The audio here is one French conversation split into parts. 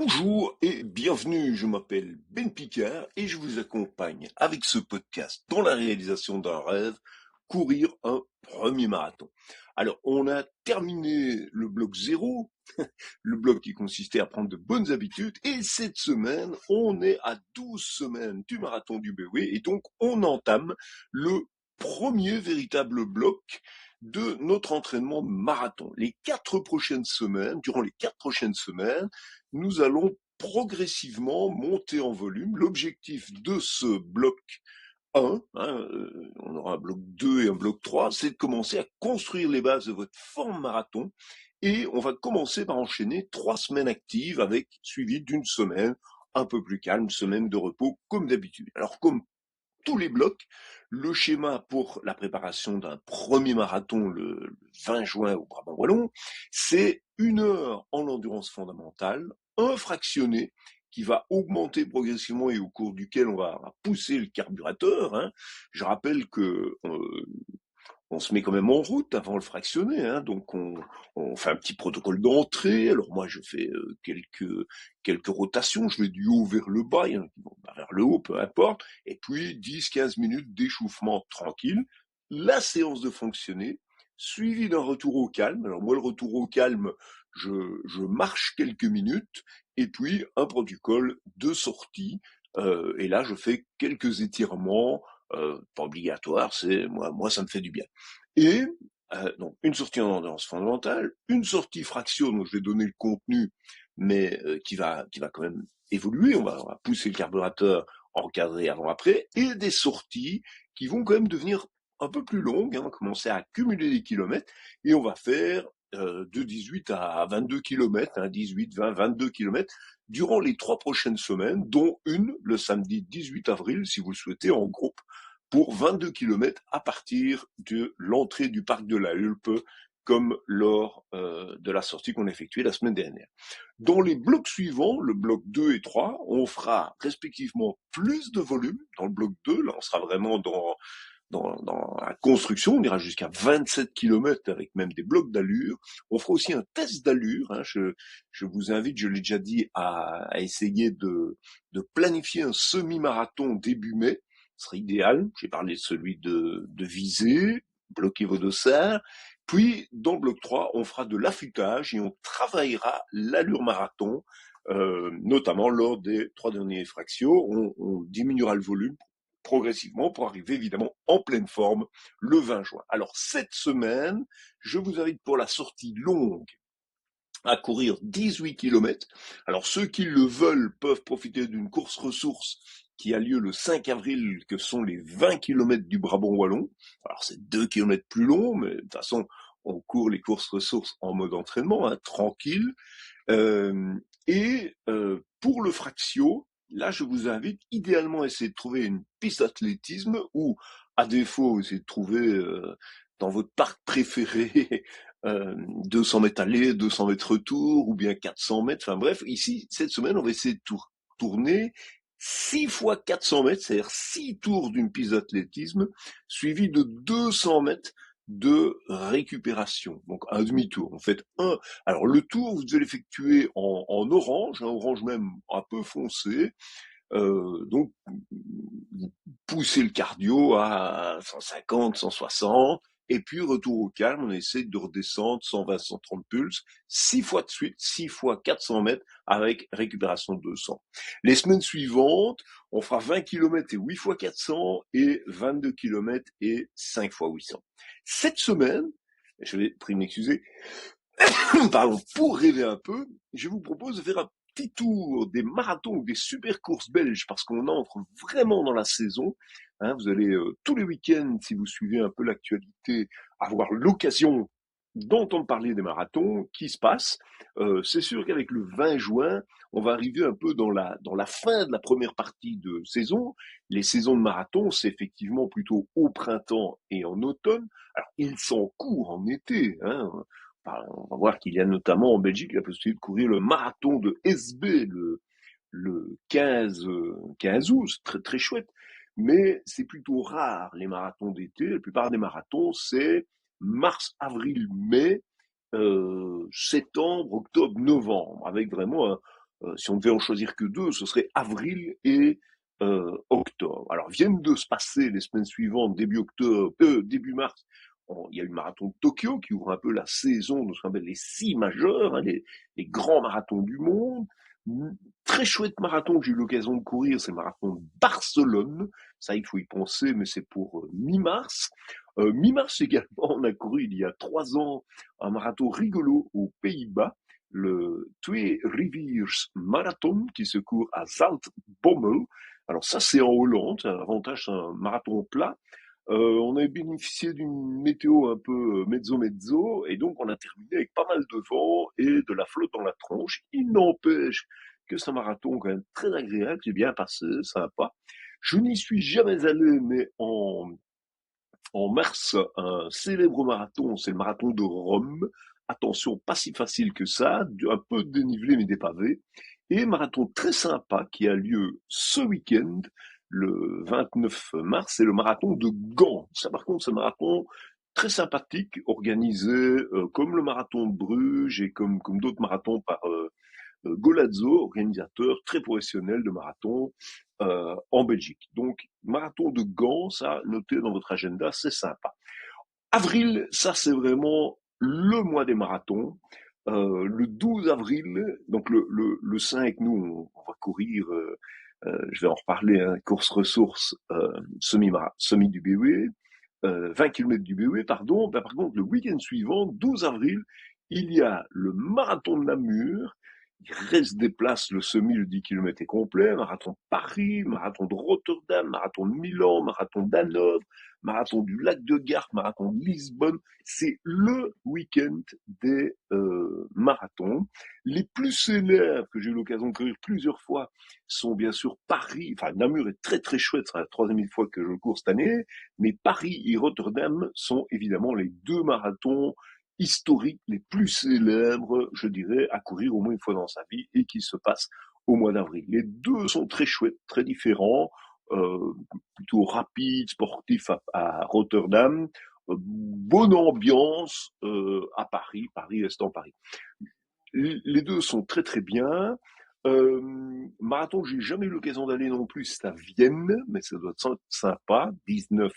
Bonjour et bienvenue, je m'appelle Ben Picard et je vous accompagne avec ce podcast dans la réalisation d'un rêve, courir un premier marathon. Alors, on a terminé le bloc 0, le bloc qui consistait à prendre de bonnes habitudes, et cette semaine, on est à 12 semaines du marathon du BW, et donc on entame le premier véritable bloc de notre entraînement marathon. Durant les 4 prochaines semaines, nous allons progressivement monter en volume. L'objectif de ce bloc 1, on aura un bloc 2 et un bloc 3, c'est de commencer à construire les bases de votre forme marathon. Et on va commencer par enchaîner 3 semaines actives suivies d'une semaine un peu plus calme, semaine de repos comme d'habitude. Alors comme tous les blocs, le schéma pour la préparation d'un premier marathon le 20 juin au Brabant Wallon, c'est 1 heure en endurance fondamentale, un fractionné qui va augmenter progressivement et au cours duquel on va pousser le carburateur. Je rappelle que on se met quand même en route avant le fractionné, donc on fait un petit protocole d'entrée. Alors moi je fais quelques rotations, je vais du haut vers le bas, vers le haut, peu importe, et puis 10-15 minutes d'échauffement tranquille, la séance de fractionné, suivi d'un retour au calme. Alors moi le retour au calme, je marche quelques minutes, et puis un protocole de sortie, et là je fais quelques étirements, pas obligatoire, c'est moi ça me fait du bien. Et donc une sortie en endurance fondamentale, une sortie fraction dont je vais donner le contenu, mais qui va quand même évoluer. On va pousser le carburateur encadré avant-après, et des sorties qui vont quand même devenir un peu plus longues. On va commencer à accumuler des kilomètres et on va faire de 18 à 22 kilomètres, 18, 20, 22 kilomètres durant les 3 prochaines semaines, dont une le samedi 18 avril, si vous le souhaitez, en groupe, pour 22 kilomètres à partir de l'entrée du parc de la Hulpe, comme lors de la sortie qu'on a effectuée la semaine dernière. Dans les blocs suivants, le bloc 2 et 3, on fera respectivement plus de volume. Dans le bloc 2, là on sera vraiment dans la construction, on ira jusqu'à 27 kilomètres avec même des blocs d'allure. On fera aussi un test d'allure. Je vous invite, je l'ai déjà dit, à essayer de planifier un semi-marathon début mai. Ce serait idéal. J'ai parlé de celui de Visé, bloquer vos dossards. Puis, dans le bloc 3, on fera de l'affûtage et on travaillera l'allure marathon, notamment lors des 3 derniers fractions. On diminuera le volume progressivement pour arriver évidemment en pleine forme le 20 juin. Alors cette semaine, je vous invite pour la sortie longue à courir 18 kilomètres. Alors ceux qui le veulent peuvent profiter d'une course ressource qui a lieu le 5 avril, que sont les 20 kilomètres du Brabant Wallon. Alors c'est 2 kilomètres plus long, mais de toute façon, on court les courses ressources en mode entraînement, tranquille. Pour le fractio, là, je vous invite idéalement à essayer de trouver une piste d'athlétisme ou, à défaut, essayer de trouver dans votre parc préféré 200 mètres aller, 200 mètres retour, ou bien 400 mètres. Enfin bref, ici, cette semaine, on va essayer de tourner 6 fois 400 mètres, c'est-à-dire 6 tours d'une piste d'athlétisme, suivi de 200 mètres de récupération. Donc un demi-tour. En fait, alors le tour, vous devez l'effectuer en orange, orange même un peu foncé. Donc vous poussez le cardio à 150, 160, et puis retour au calme, on essaie de redescendre 120, 130 pulses, 6 fois de suite, 6 fois 400 mètres avec récupération de 200. Les semaines suivantes, on fera 20 km et 8 fois 400 et 22 km et 5 fois 800. Cette semaine, je vais m'excuser, pardon, pour rêver un peu, je vous propose de faire un petit tour des marathons ou des super courses belges, parce qu'on entre vraiment dans la saison. Vous allez tous les week-ends, si vous suivez un peu l'actualité, avoir l'occasion d'entendre parler des marathons qui se passent. C'est sûr qu'avec le 20 juin, on va arriver un peu dans la fin de la première partie de saison. Les saisons de marathon, c'est effectivement plutôt au printemps et en automne. Alors, ils sont courts en été, on va voir qu'il y a notamment en Belgique la possibilité de courir le marathon de SB le 15 août, c'est très, très chouette. Mais c'est plutôt rare les marathons d'été. La plupart des marathons, c'est mars, avril, mai, septembre, octobre, novembre, avec vraiment Si on devait en choisir que deux, ce serait avril et octobre. Alors viennent de se passer les semaines suivantes, début octobre, début mars. Il y a eu le marathon de Tokyo qui ouvre un peu la saison de ce qu'on appelle les 6 majeurs, hein, les grands marathons du monde. Très chouette marathon que j'ai eu l'occasion de courir, c'est le marathon de Barcelone. Ça, il faut y penser, mais c'est pour mi-mars. Mi-mars également, on a couru il y a 3 ans un marathon rigolo aux Pays-Bas, le Twee Riviers Marathon, qui se court à Zaltbommel. Alors ça, c'est en Hollande, c'est un avantage, c'est un marathon plat. On a bénéficié d'une météo un peu mezzo-mezzo, et donc on a terminé avec pas mal de vent et de la flotte dans la tronche. Il n'empêche que c'est un marathon quand même très agréable, j'ai bien passé, sympa. Je n'y suis jamais allé, mais en mars, un célèbre marathon, c'est le marathon de Rome. Attention, pas si facile que ça, un peu dénivelé mais des pavés. Et marathon très sympa qui a lieu ce week-end, le 29 mars, c'est le marathon de Gand. Ça par contre, c'est un marathon très sympathique, organisé comme le marathon de Bruges et comme d'autres marathons par Golazzo, organisateur très professionnel de marathon en Belgique. Donc, marathon de Gand, ça, notez dans votre agenda, c'est sympa. Avril, ça, c'est vraiment le mois des marathons. Le 12 avril, donc le 5, nous, on va courir, je vais en reparler, hein, course ressources semi du BW, 20 km du BW, pardon. Ben, par contre, le week-end suivant, 12 avril, il y a le marathon de Namur. Il reste des places, le semi, le 10 km est complet, marathon de Paris, marathon de Rotterdam, marathon de Milan, marathon d'Hanovre, marathon du lac de Garde, marathon de Lisbonne. C'est le week-end des marathons. Les plus célèbres que j'ai eu l'occasion de courir plusieurs fois sont bien sûr Paris, enfin Namur est très très chouette, c'est la 3e fois que je le cours cette année, mais Paris et Rotterdam sont évidemment les deux marathons historiques les plus célèbres, je dirais, à courir au moins une fois dans sa vie et qui se passent au mois d'avril. Les deux sont très chouettes, très différents, euh, plutôt rapides, sportifs à Rotterdam, bonne ambiance à Paris, Paris restant Paris. Les deux sont très très bien. Marathon, j'ai jamais eu l'occasion d'aller non plus, c'est à Vienne, mais ça doit être sympa, 19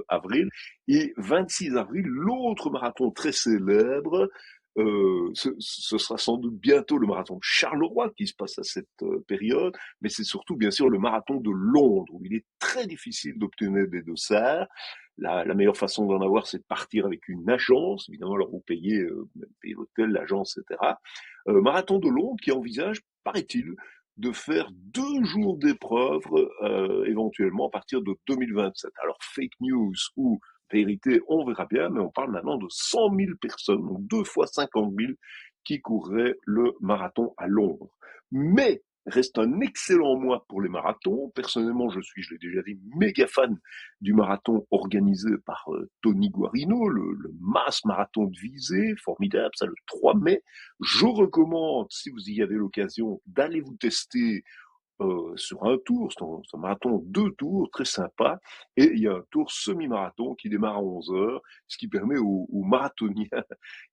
avril. Et 26 avril, l'autre marathon très célèbre, ce sera sans doute bientôt le marathon de Charleroi qui se passe à cette période, mais c'est surtout bien sûr le marathon de Londres, où il est très difficile d'obtenir des dossards. La meilleure façon d'en avoir, c'est de partir avec une agence, évidemment, alors vous payez, payez l'hôtel, l'agence, etc. Marathon de Londres qui envisage, paraît-il, de faire 2 jours d'épreuve éventuellement à partir de 2027. Alors fake news ou vérité, on verra bien, mais on parle maintenant de 100 000 personnes, donc 2 fois 50 000, qui courraient le marathon à Londres. Mais reste un excellent mois pour les marathons. Personnellement, je l'ai déjà dit, méga fan du marathon organisé par Tony Guarino, le Mass Marathon de Visée, formidable, ça le 3 mai. Je recommande, si vous y avez l'occasion, d'aller vous tester sur un tour, c'est un marathon 2 tours, très sympa, et il y a un tour semi-marathon qui démarre à 11 heures, ce qui permet aux marathoniens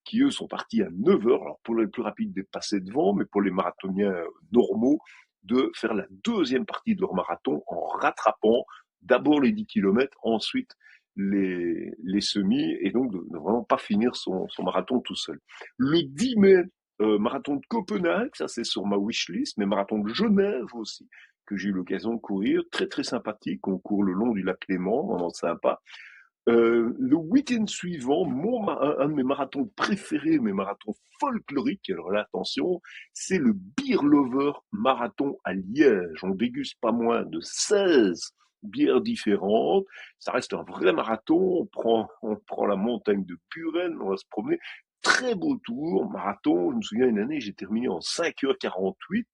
qui, eux, sont partis à 9 heures, alors pour les plus rapides, de passer devant, mais pour les marathoniens normaux, de faire la deuxième partie de leur marathon en rattrapant d'abord les 10 km, ensuite les semis, et donc de vraiment pas finir son marathon tout seul. Le 10 mai, marathon de Copenhague, ça c'est sur ma wishlist, mais marathon de Genève aussi, que j'ai eu l'occasion de courir, très très sympathique, on court le long du lac Léman, vraiment sympa. Le week-end suivant, un de mes marathons préférés, mes marathons folkloriques, alors là attention, c'est le Beer Lover Marathon à Liège. On déguste pas moins de 16 bières différentes. Ça reste un vrai marathon. On prend la montagne de Buren, on va se promener. Très beau tour, marathon. Je me souviens une année, j'ai terminé en 5h48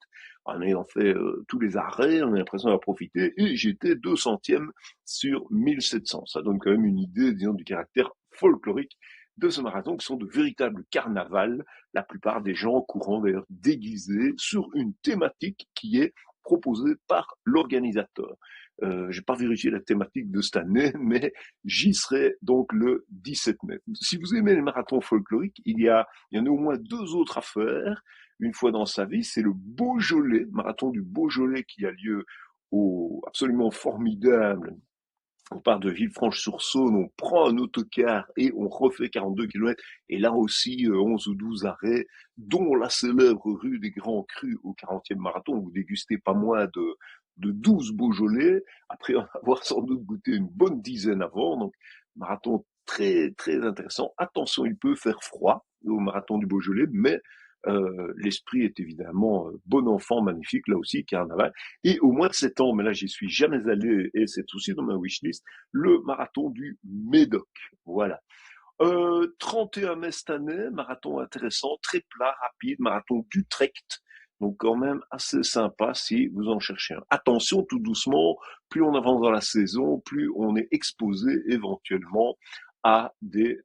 en ayant fait tous les arrêts, on a l'impression d'avoir profité, et j'étais 200e sur 1700. Ça donne quand même une idée, disons, du caractère folklorique de ce marathon, qui sont de véritables carnavals, la plupart des gens courant d'ailleurs déguisés sur une thématique qui est proposée par l'organisateur. J'ai pas vérifié la thématique de cette année, mais j'y serai donc le 17 mai. Si vous aimez les marathons folkloriques, il y en a au moins deux autres à faire une fois dans sa vie. C'est le Beaujolais, marathon du Beaujolais qui a lieu au absolument formidable. On part de Villefranche-sur-Saône, on prend un autocar et on refait 42 kilomètres. Et là aussi, 11 ou 12 arrêts, dont la célèbre rue des Grands Crus au 40e marathon. Vous dégustez pas moins de 12 Beaujolais, après en avoir sans doute goûté une bonne dizaine avant. Donc, marathon très, très intéressant. Attention, il peut faire froid au marathon du Beaujolais, mais l'esprit est évidemment bon enfant, magnifique, là aussi, carnaval. Et au mois de septembre, mais là j'y suis jamais allé et c'est aussi dans ma wishlist, le marathon du Médoc. Voilà. 31 mai cette année, marathon intéressant, très plat, rapide, marathon d'Utrecht. Donc quand même assez sympa si vous en cherchez un. Attention, tout doucement, plus on avance dans la saison, plus on est exposé éventuellement à des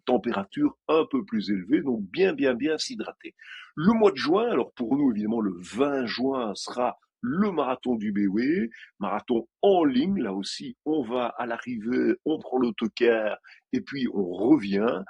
températures un peu plus élevées, donc bien s'hydrater. Le mois de juin, alors pour nous évidemment le 20 juin sera le marathon du BW, marathon en ligne, là aussi on va à l'arrivée, on prend l'autocar et puis on revient.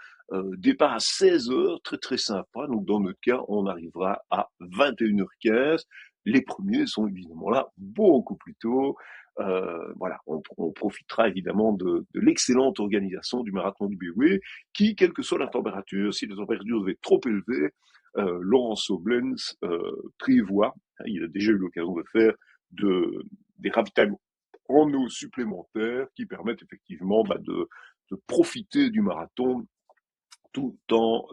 Départ à 16 heures, très très sympa. Donc dans notre cas, on arrivera à 21h15. Les premiers sont évidemment là beaucoup plus tôt. Voilà, on profitera évidemment de l'excellente organisation du marathon du BW, qui, quelle que soit la température, si la température devait être trop élevée, Laurent Soblens prévoit, il a déjà eu l'occasion de faire des ravitaillements en eau supplémentaires qui permettent effectivement de profiter du marathon tout en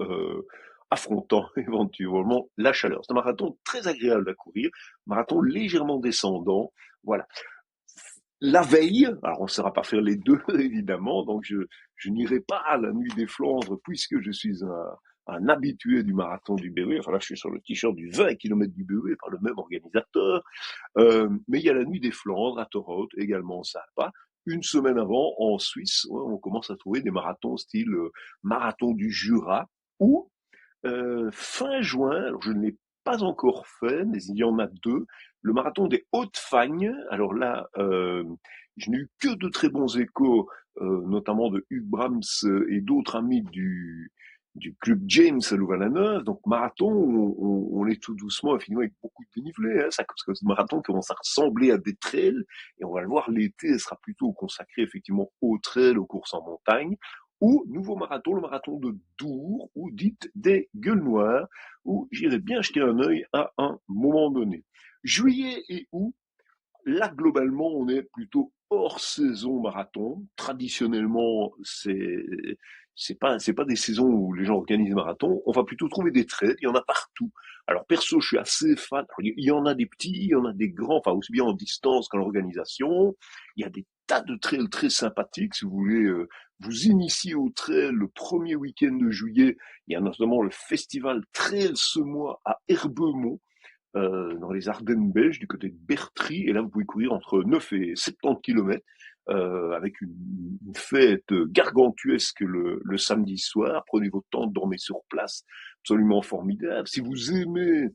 affrontant éventuellement la chaleur. C'est un marathon très agréable à courir, marathon légèrement descendant. Voilà. La veille, alors on ne saura pas faire les deux évidemment, donc je n'irai pas à la nuit des Flandres puisque je suis un habitué du marathon du BW. Enfin là, je suis sur le t-shirt du 20 km du BW par le même organisateur. Mais il y a la nuit des Flandres à Torhout, également sympa. Une semaine avant, en Suisse, ouais, on commence à trouver des marathons style marathon du Jura ou fin juin, alors je ne l'ai pas encore fait, mais il y en a deux. Le marathon des Hautes-Fagnes. Alors là, je n'ai eu que de très bons échos, notamment de Hugues Brahms et d'autres amis du club James à Louvain-la-Neuve. Donc marathon, on est tout doucement, finalement, avec beaucoup de dénivelé. Hein, ça, parce que ce marathon commence à ressembler à des trails, et on va le voir, l'été sera plutôt consacré effectivement aux trails, aux courses en montagne ou nouveau marathon, le marathon de Dour, ou dite des Gueules Noires, où j'irai bien jeter un œil à un moment donné. Juillet et août, là globalement on est plutôt hors saison marathon. Traditionnellement, c'est pas des saisons où les gens organisent des marathons. On va plutôt trouver des trails, il y en a partout. Alors perso, je suis assez fan. Il y en a des petits, il y en a des grands, enfin aussi bien en distance qu'en organisation. Il y a des tas de trails très sympathiques. Si vous voulez vous initier au trail le premier week-end de juillet, il y a notamment le festival Trail ce mois à Herbemont, dans les Ardennes belges, du côté de Bertry. Et là, vous pouvez courir entre 9 et 70 kilomètres, avec une fête gargantuesque le samedi soir. Prenez votre temps, dormez sur place. Absolument formidable. Si vous aimez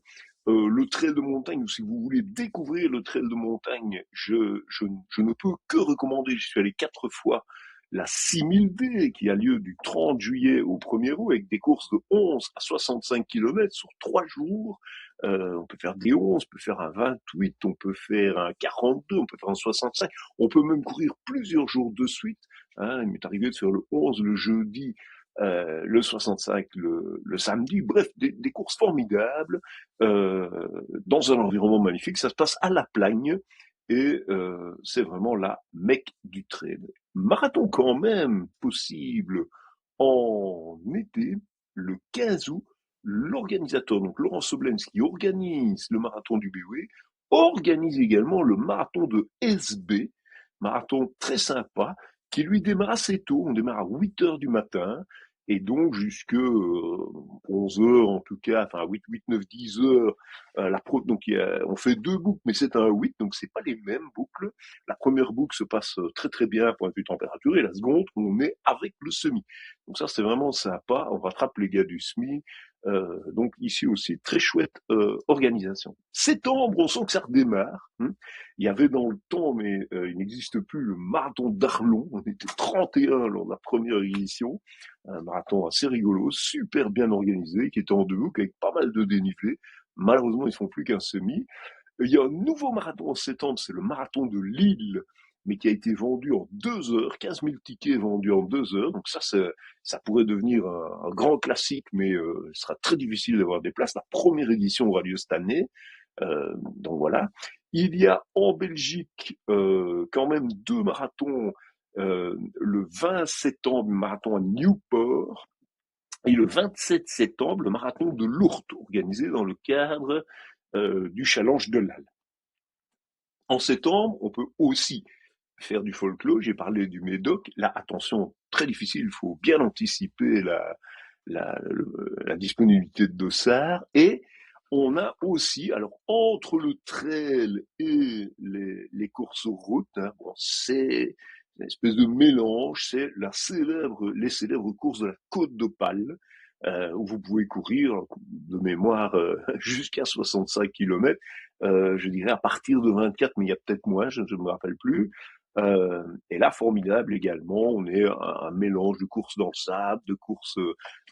le trail de montagne, ou si vous voulez découvrir le trail de montagne, je ne peux que recommander. Je suis allé 4 fois la 6000D qui a lieu du 30 juillet au 1er août, avec des courses de 11 à 65 kilomètres sur 3 jours. On peut faire des 11, on peut faire un 28, on peut faire un 42, on peut faire un 65. On peut même courir plusieurs jours de suite. Hein. Il m'est arrivé de faire le 11 le jeudi, le 65 le samedi. Bref, des courses formidables, dans un environnement magnifique. Ça se passe à La Plagne et c'est vraiment la Mecque du trail. Marathon quand même possible en été, le 15 août. L'organisateur, donc Laurent Soblens, qui organise le marathon du BW, organise également le marathon de SB, marathon très sympa, qui lui démarre assez tôt. On démarre à 8 heures du matin, et donc jusque 11 heures en tout cas, enfin 8, 9, 10 heures. Donc on fait deux boucles, mais c'est un 8, donc c'est pas les mêmes boucles. La première boucle se passe très très bien point de vue température, et la seconde, on est avec le semi. Donc ça, c'est vraiment sympa. On rattrape les gars du SMI. Donc ici aussi, très chouette organisation. Septembre, on sent que ça redémarre. Il y avait dans le temps, mais il n'existe plus, le marathon d'Arlon. On était 31 lors de la première édition. Un marathon assez rigolo, super bien organisé, qui était en deux boucles avec pas mal de dénivelé. Malheureusement, ils font plus qu'un semi. Il y a un nouveau marathon en septembre, c'est le marathon de Lille, mais qui a été vendu en 2 heures, 15 000 tickets vendus en 2 heures. Donc ça pourrait devenir un grand classique, mais il sera très difficile d'avoir des places. La première édition aura lieu cette année. Donc voilà. Il y a en Belgique quand même 2 marathons. Le 20 septembre, le marathon à Newport, et le 27 septembre, le marathon de Lourdes, organisé dans le cadre du Challenge de l'Alle. En septembre, on peut aussi faire du folklore. J'ai parlé du Médoc. Là, attention, très difficile, il faut bien anticiper la disponibilité de dossards. Et on a aussi, alors entre le trail et les courses aux routes, bon, c'est une espèce de mélange, c'est les célèbres courses de la Côte d'Opale, où vous pouvez courir de mémoire jusqu'à 65 km. Je dirais à partir de 24, mais il y a peut-être moins, je ne me rappelle plus. Et là, formidable également, on est un mélange de courses dans le sable, de courses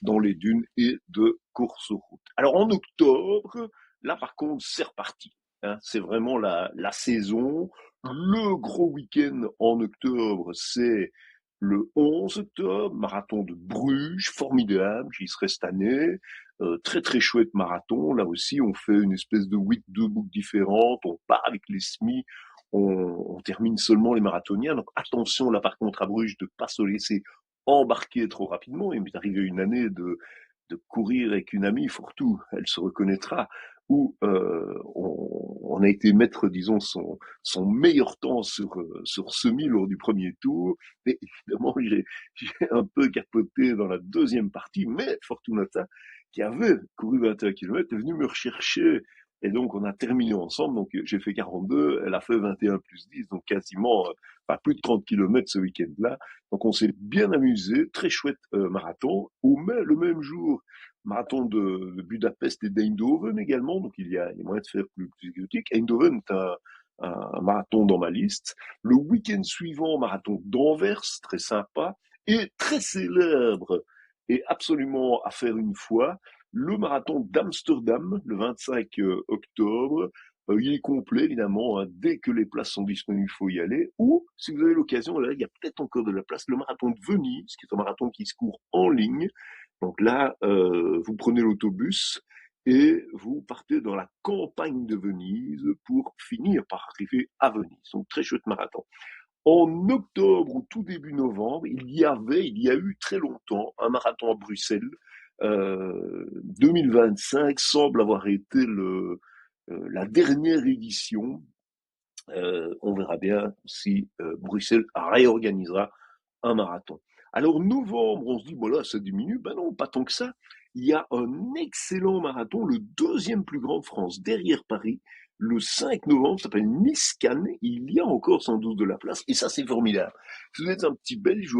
dans les dunes et de courses aux routes. Alors en octobre, là par contre, c'est reparti. C'est vraiment la saison. Le gros week-end en octobre, c'est le 11 octobre, marathon de Bruges, formidable, j'y serai cette année. Très très chouette marathon. Là aussi, on fait une espèce de 2 boucles différentes. On part avec les SMI, on termine seulement les marathoniens. Donc attention là par contre à Bruges de pas se laisser embarquer trop rapidement. Il m'est arrivé une année de courir avec une amie, Fortou, elle se reconnaîtra, où on a été mettre, disons, son meilleur temps sur semi lors du premier tour. Et évidemment, j'ai un peu capoté dans la deuxième partie, mais Fortunata, qui avait couru 21 km, est venue me rechercher. Et donc, on a terminé ensemble. Donc, j'ai fait 42, elle a fait 21 plus 10, donc quasiment, enfin, plus de 30 km ce week-end-là. Donc, on s'est bien amusé. Très chouette marathon. Le même jour, marathon de Budapest et d'Eindhoven également. Donc, il y a moyen de faire plus exotique. Eindhoven est un marathon dans ma liste. Le week-end suivant, marathon d'Anvers, très sympa. Et très célèbre et absolument à faire une fois, le marathon d'Amsterdam, le 25 octobre. Il est complet, évidemment, dès que les places sont disponibles, il faut y aller. Ou, si vous avez l'occasion, là, il y a peut-être encore de la place, le marathon de Venise, qui est un marathon qui se court en ligne. Donc là, vous prenez l'autobus et vous partez dans la campagne de Venise pour finir par arriver à Venise. Donc très chouette marathon. En octobre ou tout début novembre, il y a eu très longtemps un marathon à Bruxelles. 2025 semble avoir été la dernière édition. On verra bien si Bruxelles réorganisera un marathon. Alors novembre, on se dit, voilà, ça diminue. Ben non, pas tant que ça. Il y a un excellent marathon, le deuxième plus grand de France, derrière Paris, le 5 novembre, ça s'appelle Nice-Cannes. Il y a encore sans doute de la place, et ça, c'est formidable. Si vous êtes un petit Belge,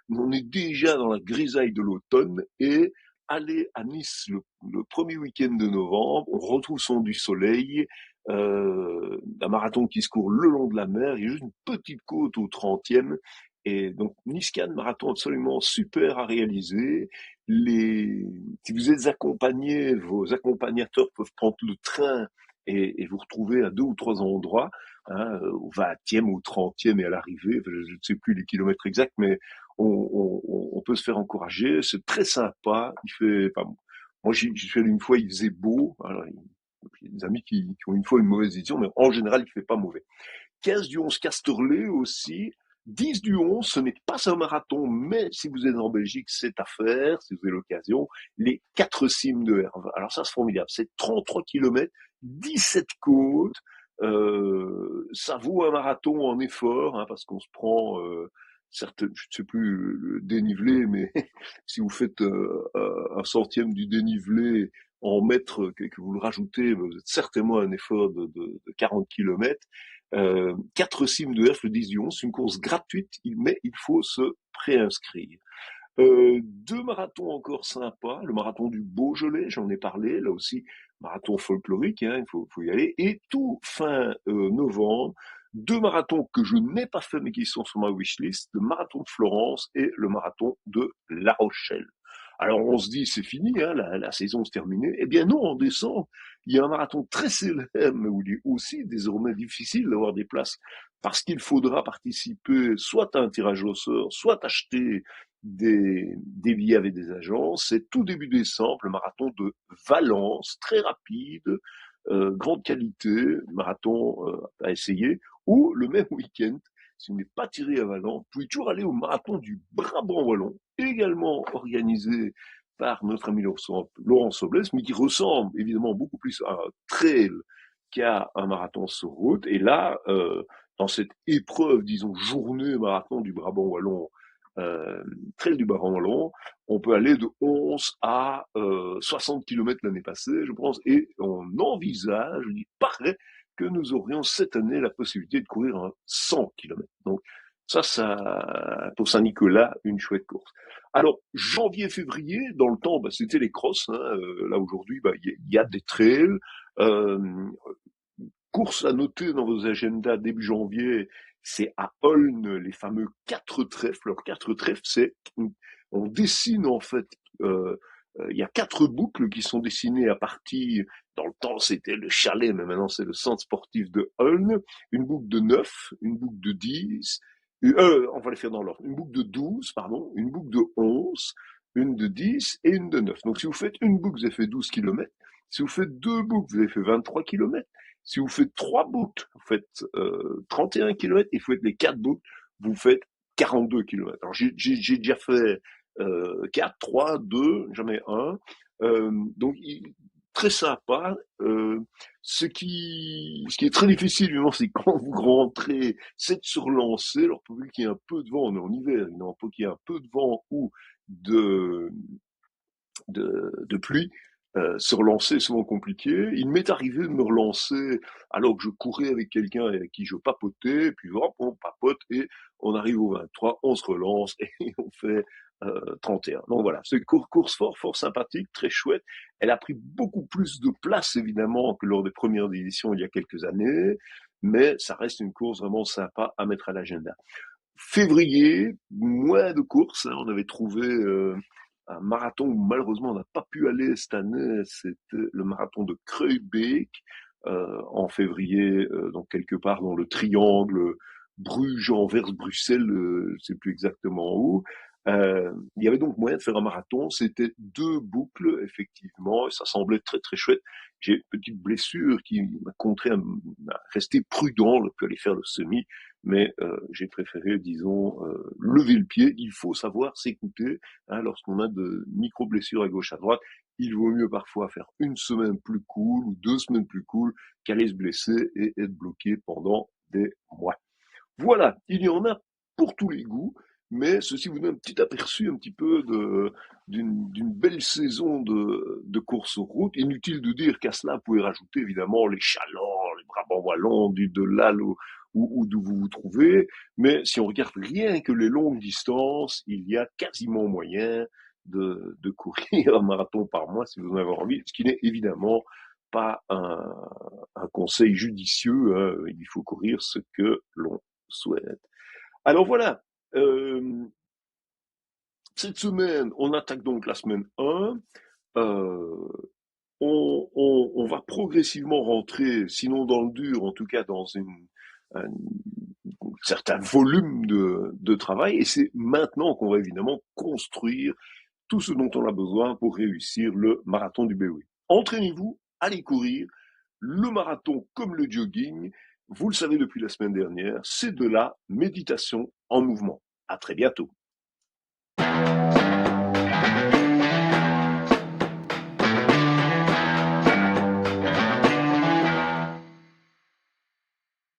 on est déjà dans la grisaille de l'automne, et aller à Nice le premier week-end de novembre, on retrouve son du soleil, un marathon qui se court le long de la mer, il y a juste une petite côte au 30e, et donc Nice-Cannes, marathon absolument super à réaliser. Si vous êtes accompagné, vos accompagnateurs peuvent prendre le train et vous retrouver à 2 ou 3 endroits, au 20e, au 30e et à l'arrivée. Je ne sais plus les kilomètres exacts, mais on peut se faire encourager. C'est très sympa. Moi, j'y suis allé une fois, il faisait beau. Alors, il y a des amis qui ont une fois une mauvaise édition, mais en général, il fait pas mauvais. 15 du 11 Casterlet aussi. 10 du 11, ce n'est pas un marathon, mais si vous êtes en Belgique, c'est à faire, si vous avez l'occasion. Les 4 cimes de Herve. Alors ça, c'est formidable. C'est 33 km, 17 côtes. Ça vaut un marathon en effort, parce qu'on se prend, certes, je ne sais plus le dénivelé, mais si vous faites un centième du dénivelé en mètres que vous le rajoutez, vous êtes certainement un effort de 40 km. 4 cimes de Herve le 10 du 11, c'est une course gratuite, mais il faut se préinscrire. Deux marathons encore sympas, le marathon du Beaujolais, j'en ai parlé, là aussi, marathon folklorique, hein, il faut y aller. Et tout fin novembre, deux marathons que je n'ai pas fait mais qui sont sur ma wishlist, le marathon de Florence et le marathon de La Rochelle. Alors on se dit c'est fini, hein, la saison se terminée. Eh bien non, en décembre, il y a un marathon très célèbre, mais où il est aussi désormais difficile d'avoir des places parce qu'il faudra participer soit à un tirage au sort, soit acheter des billets avec des agences. C'est tout début décembre, le marathon de Valence, très rapide, grande qualité, marathon à essayer, ou le même week-end, si vous n'êtes pas tiré à Valence, vous pouvez toujours aller au marathon du Brabant Wallon, également organisé par notre ami Laurent Soblès, mais qui ressemble évidemment beaucoup plus à un trail qu'à un marathon sur route. Et là, dans cette épreuve, disons, journée marathon du Brabant Wallon, euh, trail du Brabant Wallon, on peut aller de 11 à 60 km l'année passée, je pense, et on envisage, il paraît, que nous aurions cette année la possibilité de courir un 100 km. Donc ça, pour Saint-Nicolas, une chouette course. Alors, janvier-février, dans le temps, bah, c'était les crosses. Hein, là, aujourd'hui, bah, y a des trails. Euh, Course à noter dans vos agendas début janvier, c'est à Olne, les fameux quatre trèfles. Alors, quatre trèfles, on dessine en fait, il y a quatre boucles qui sont dessinées à partir, dans le temps c'était le chalet, mais maintenant c'est le centre sportif de Olne, une boucle de 9, une boucle de 10, on va les faire dans l'ordre, une boucle de 12, pardon, une boucle de 11, une de 10 et une de 9. Donc si vous faites une boucle, vous avez fait 12 km. Si vous faites deux boucles, vous avez fait 23 km. Si vous faites trois boucles, vous faites 31 km. Et vous faites les quatre boucles, vous faites 42 km. Alors j'ai déjà fait 4, 3, 2, j'en ai un. Donc très sympa. Ce qui est très difficile, évidemment, c'est quand vous rentrez, c'est de se relancer. Alors pour qu'il y ait un peu de vent, on est en hiver, évidemment, pour qu'il y ait un peu de vent ou de, de pluie, se relancer est souvent compliqué. Il m'est arrivé de me relancer alors que je courais avec quelqu'un avec qui je papotais, et puis hop, on papote et on arrive au 23, on se relance et on fait 31. Donc voilà, c'est une course fort sympathique, très chouette. Elle a pris beaucoup plus de place évidemment que lors des premières éditions il y a quelques années, mais ça reste une course vraiment sympa à mettre à l'agenda. Février, moins de courses, hein, on avait trouvé un marathon où malheureusement on n'a pas pu aller cette année, c'était le marathon de Kruijbeek en février, donc quelque part dans le triangle Bruges, Anvers, Bruxelles, je ne sais plus exactement où. Il y avait donc moyen de faire un marathon, c'était deux boucles effectivement, et ça semblait très très chouette. J'ai une petite blessure qui m'a contraint à rester prudent, puis aller faire le semi, mais j'ai préféré, disons, lever le pied. Il faut savoir s'écouter, hein, lorsqu'on a de micro-blessures à gauche, à droite. Il vaut mieux parfois faire une semaine plus cool ou 2 semaines plus cool qu'aller se blesser et être bloqué pendant des mois. Voilà, il y en a pour tous les goûts, mais ceci vous donne un petit aperçu un petit peu d'une belle saison de course aux routes. Inutile de dire qu'à cela, vous pouvez rajouter évidemment les Chalands, les Brabants Wallons, du Delal ou d'où vous vous trouvez. Mais si on regarde rien que les longues distances, il y a quasiment moyen de courir un marathon par mois si vous en avez envie, ce qui n'est évidemment pas un conseil judicieux, hein. Il faut courir ce que l'on souhaite. Alors voilà, euh, cette semaine, on attaque donc la semaine 1. Euh, on va progressivement rentrer, sinon dans le dur, en tout cas dans un certain volume de travail. Et c'est maintenant qu'on va évidemment construire tout ce dont on a besoin pour réussir le marathon du BOE. Entraînez-vous, allez courir. Le marathon comme le jogging, vous le savez depuis la semaine dernière, c'est de la méditation en mouvement. À très bientôt.